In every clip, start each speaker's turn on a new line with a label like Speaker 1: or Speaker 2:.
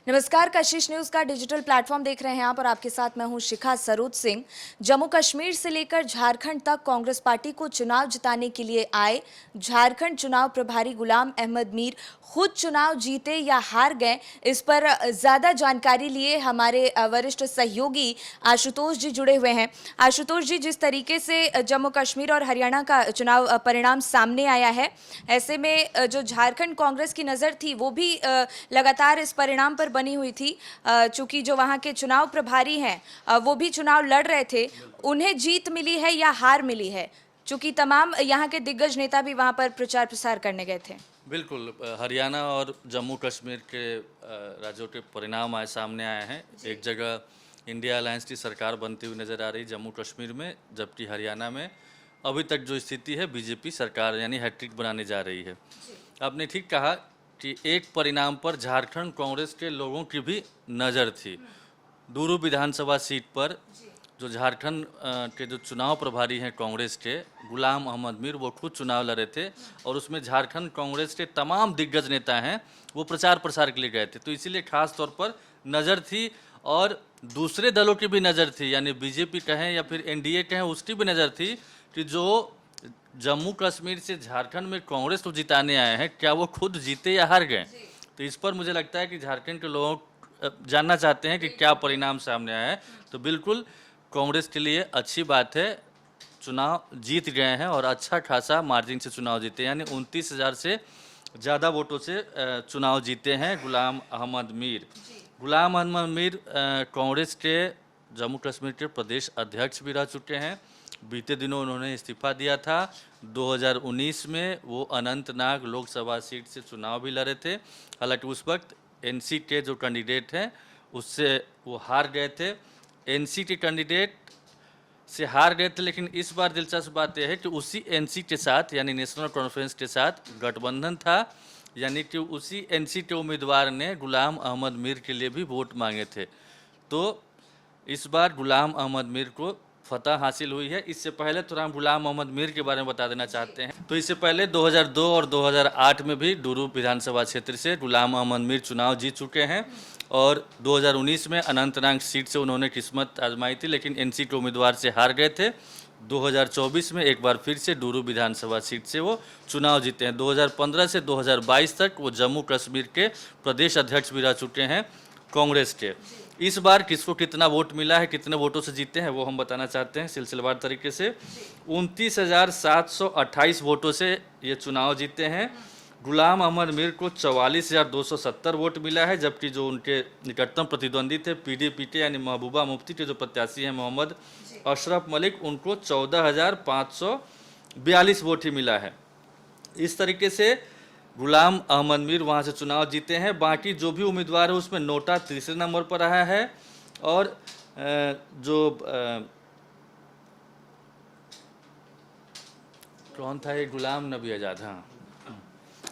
Speaker 1: नमस्कार, कशिश न्यूज का digital platform देख रहे हैं आप और आपके साथ मैं हूं शिखा सरूद सिंह। जम्मू कश्मीर से लेकर झारखंड तक कांग्रेस पार्टी को चुनाव जिताने के लिए आए झारखंड चुनाव प्रभारी गुलाम अहमद मीर खुद चुनाव जीते या हार गए, इस पर ज्यादा जानकारी लिए हमारे वरिष्ठ सहयोगी आशुतोष जी जुड़े हुए हैं। आशुतोष जी, जिस तरीके से जम्मू कश्मीर और हरियाणा का चुनाव परिणाम सामने आया है, ऐसे में जो झारखंड कांग्रेस की नज़र थी वो भी लगातार इस परिणाम पर बनी हुई थी। चूंकि जो वहाँ के चुनाव प्रभारी हैं वो भी चुनाव लड़ रहे थे, उन्हें जीत मिली है या हार मिली है? चूंकि तमाम यहाँ के दिग्गज नेता भी वहाँ पर प्रचार प्रसार करने गए थे।
Speaker 2: बिल्कुल, हरियाणा और जम्मू कश्मीर के राज्यों के परिणाम आए सामने आए हैं। एक जगह इंडिया अलायंस की सरकार बनती हुई नज़र आ रही जम्मू कश्मीर में, जबकि हरियाणा में अभी तक जो स्थिति है बीजेपी सरकार यानी हैट्रिक बनाने जा रही है। आपने ठीक कहा कि एक परिणाम पर झारखंड कांग्रेस के लोगों की भी नज़र थी। डूरू विधानसभा सीट पर जो झारखंड के जो चुनाव प्रभारी हैं कांग्रेस के गुलाम अहमद मीर, वो खुद चुनाव लड़े थे और उसमें झारखंड कांग्रेस के तमाम दिग्गज नेता हैं वो प्रचार प्रसार के लिए गए थे, तो इसीलिए खास तौर पर नज़र थी। और दूसरे दलों की भी नज़र थी, यानी बीजेपी कहें या फिर एनडीए कहें, उसकी भी नज़र थी कि जो जम्मू कश्मीर से झारखंड में कांग्रेस को जिताने आए हैं, क्या वो खुद जीते या हार गए। तो इस पर मुझे लगता है कि झारखंड के लोग जानना चाहते हैं कि क्या परिणाम सामने आया है। तो बिल्कुल कांग्रेस के लिए अच्छी बात है, चुनाव जीत गए हैं और अच्छा खासा मार्जिन से चुनाव जीते हैं, यानी 29,000 से ज़्यादा वोटों से चुनाव जीते हैं गुलाम अहमद मीर। गुलाम अहमद मीर कांग्रेस के जम्मू कश्मीर के प्रदेश अध्यक्ष भी रह चुके हैं। बीते दिनों उन्होंने इस्तीफा दिया था। 2019 में वो अनंतनाग लोकसभा सीट से चुनाव भी लड़े थे, हालांकि उस वक्त एनसी के जो कैंडिडेट हैं उससे वो हार गए थे। एनसी के कैंडिडेट से हार गए थे, लेकिन इस बार दिलचस्प बात यह है कि उसी एनसी के साथ यानी नेशनल कॉन्फ्रेंस के साथ गठबंधन था, यानी कि उसी एनसी के उम्मीदवार ने गुलाम अहमद मीर के लिए भी वोट मांगे थे। तो इस बार गुलाम अहमद मीर को फतह हासिल हुई है। इससे पहले तो हम गुलाम अहमद मीर के बारे में बता देना चाहते हैं। तो इससे पहले 2002 और 2008 में भी डूरू विधानसभा क्षेत्र से गुलाम अहमद मीर चुनाव जीत चुके हैं और 2019 में अनंतनाग सीट से उन्होंने किस्मत आजमाई थी, लेकिन एनसी के उम्मीदवार से हार गए थे। 2024 में एक बार फिर से डूरू विधानसभा सीट से वो चुनाव जीते हैं। 2015 से 2022 तक वो जम्मू कश्मीर के प्रदेश अध्यक्ष भी रह चुके हैं कांग्रेस के। इस बार किसको कितना वोट मिला है, कितने वोटों से जीते हैं, वो हम बताना चाहते हैं सिलसिलेवार तरीके से। 29,728 वोटों से ये चुनाव जीते हैं। गुलाम अहमद मीर को 44,270 वोट मिला है, जबकि जो उनके निकटतम प्रतिद्वंदी थे पीडीपी के यानी महबूबा मुफ्ती के जो प्रत्याशी हैं मोहम्मद अशरफ मलिक, उनको 14,542 वोट ही मिला है। इस तरीके से गुलाम अहमद मीर वहाँ से चुनाव जीते हैं। बाकी जो भी उम्मीदवार है उसमें नोटा तीसरे नंबर पर रहा है और जो कौन था ये, गुलाम नबी आज़ाद, हाँ,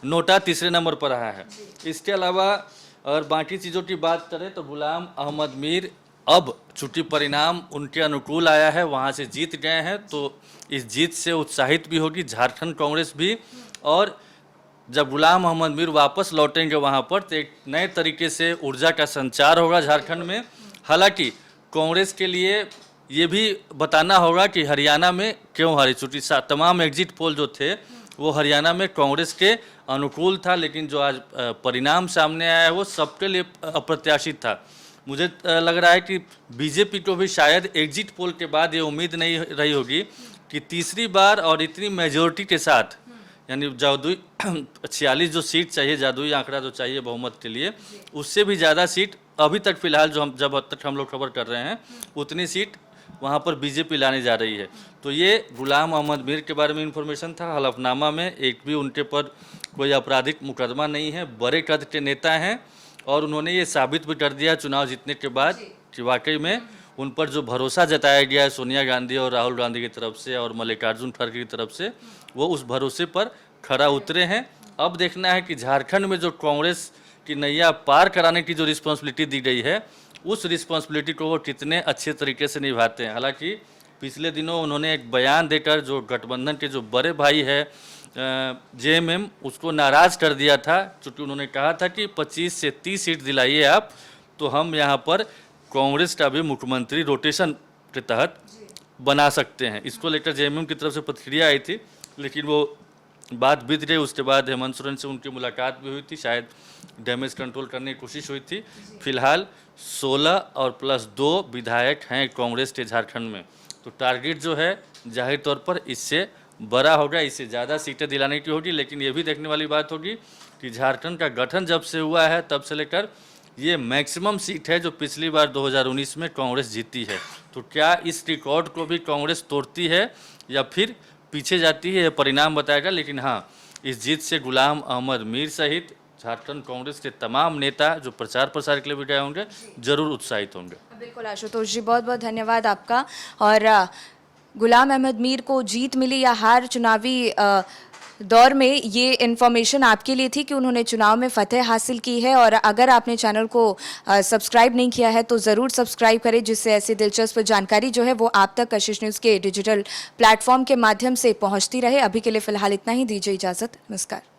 Speaker 2: नोटा तीसरे नंबर पर रहा है। इसके अलावा और बाकी चीज़ों की बात करें तो गुलाम अहमद मीर अब चूँकि परिणाम उनके अनुकूल आया है, वहाँ से जीत गए हैं, तो इस जीत से उत्साहित भी होगी झारखंड कांग्रेस भी। और जब गुलाम अहमद मीर वापस लौटेंगे वहाँ पर तो एक नए तरीके से ऊर्जा का संचार होगा झारखंड में। हालांकि कांग्रेस के लिए ये भी बताना होगा कि हरियाणा में क्यों हारी, चूँकि तमाम एग्जिट पोल जो थे वो हरियाणा में कांग्रेस के अनुकूल था, लेकिन जो आज परिणाम सामने आया है वो सबके लिए अप्रत्याशित था। मुझे लग रहा है कि बीजेपी को भी शायद एग्जिट पोल के बाद ये उम्मीद नहीं रही होगी कि तीसरी बार और इतनी मेजोरिटी के साथ, यानी जादुई 46 जो सीट चाहिए, जादुई आंकड़ा जो चाहिए बहुमत के लिए, उससे भी ज़्यादा सीट अभी तक फिलहाल जो जब तक हम लोग खबर कर रहे हैं उतनी सीट वहाँ पर बीजेपी लाने जा रही है। तो ये गुलाम अहमद मीर के बारे में इन्फॉर्मेशन था। हलफनामा में एक भी उनके पर कोई आपराधिक मुकदमा नहीं है, बड़े कद के नेता हैं और उन्होंने ये साबित भी कर दिया चुनाव जीतने के बाद कि वाकई में उन पर जो भरोसा जताया गया है सोनिया गांधी और राहुल गांधी की तरफ से और मल्लिकार्जुन खड़गे की तरफ से, वो उस भरोसे पर खरा उतरे हैं। अब देखना है कि झारखंड में जो कांग्रेस की नैया पार कराने की जो रिस्पॉन्सिबिलिटी दी गई है, उस रिस्पॉन्सिबिलिटी को वो कितने अच्छे तरीके से निभाते हैं। हालांकि पिछले दिनों उन्होंने एक बयान देकर जो गठबंधन के जो बड़े भाई है जेएमएम उसको नाराज़ कर दिया था, क्योंकि उन्होंने कहा था कि 25 से 30 सीट दिलाइए आप, तो हम यहाँ पर कांग्रेस का भी मुख्यमंत्री रोटेशन के तहत बना सकते हैं। इसको लेकर जेएमएम की तरफ से प्रतिक्रिया आई थी, लेकिन वो बात बीत गई। उसके बाद हेमंत सोरेन से उनकी मुलाकात भी हुई थी, शायद डैमेज कंट्रोल करने की कोशिश हुई थी। फिलहाल 16 और प्लस 2 विधायक हैं कांग्रेस के झारखंड में, तो टारगेट जो है जाहिर तौर पर इससे बड़ा होगा, इससे ज़्यादा सीटें दिलाने की होगी। लेकिन ये भी देखने वाली बात होगी कि झारखंड का गठन जब से हुआ है तब से लेकर ये मैक्सिमम सीट है जो पिछली बार 2019 में कांग्रेस जीती है। तो क्या इस रिकॉर्ड को भी कांग्रेस तोड़ती है या फिर पीछे जाती है, ये परिणाम बताएगा। लेकिन हाँ, इस जीत से गुलाम अहमद मीर सहित झारखंड कांग्रेस के तमाम नेता जो प्रचार प्रसार के लिए भी गए होंगे, जरूर उत्साहित होंगे।
Speaker 1: बिल्कुल आशुतोष जी, बहुत बहुत धन्यवाद आपका। और गुलाम अहमद मीर को जीत मिली या हार चुनावी दौर में, ये इन्फॉर्मेशन आपके लिए थी कि उन्होंने चुनाव में फतेह हासिल की है। और अगर आपने चैनल को सब्सक्राइब नहीं किया है तो ज़रूर सब्सक्राइब करें, जिससे ऐसी दिलचस्प जानकारी जो है वो आप तक कशिश न्यूज़ के डिजिटल प्लेटफॉर्म के माध्यम से पहुंचती रहे। अभी के लिए फ़िलहाल इतना ही, दीजिए इजाज़त, नमस्कार।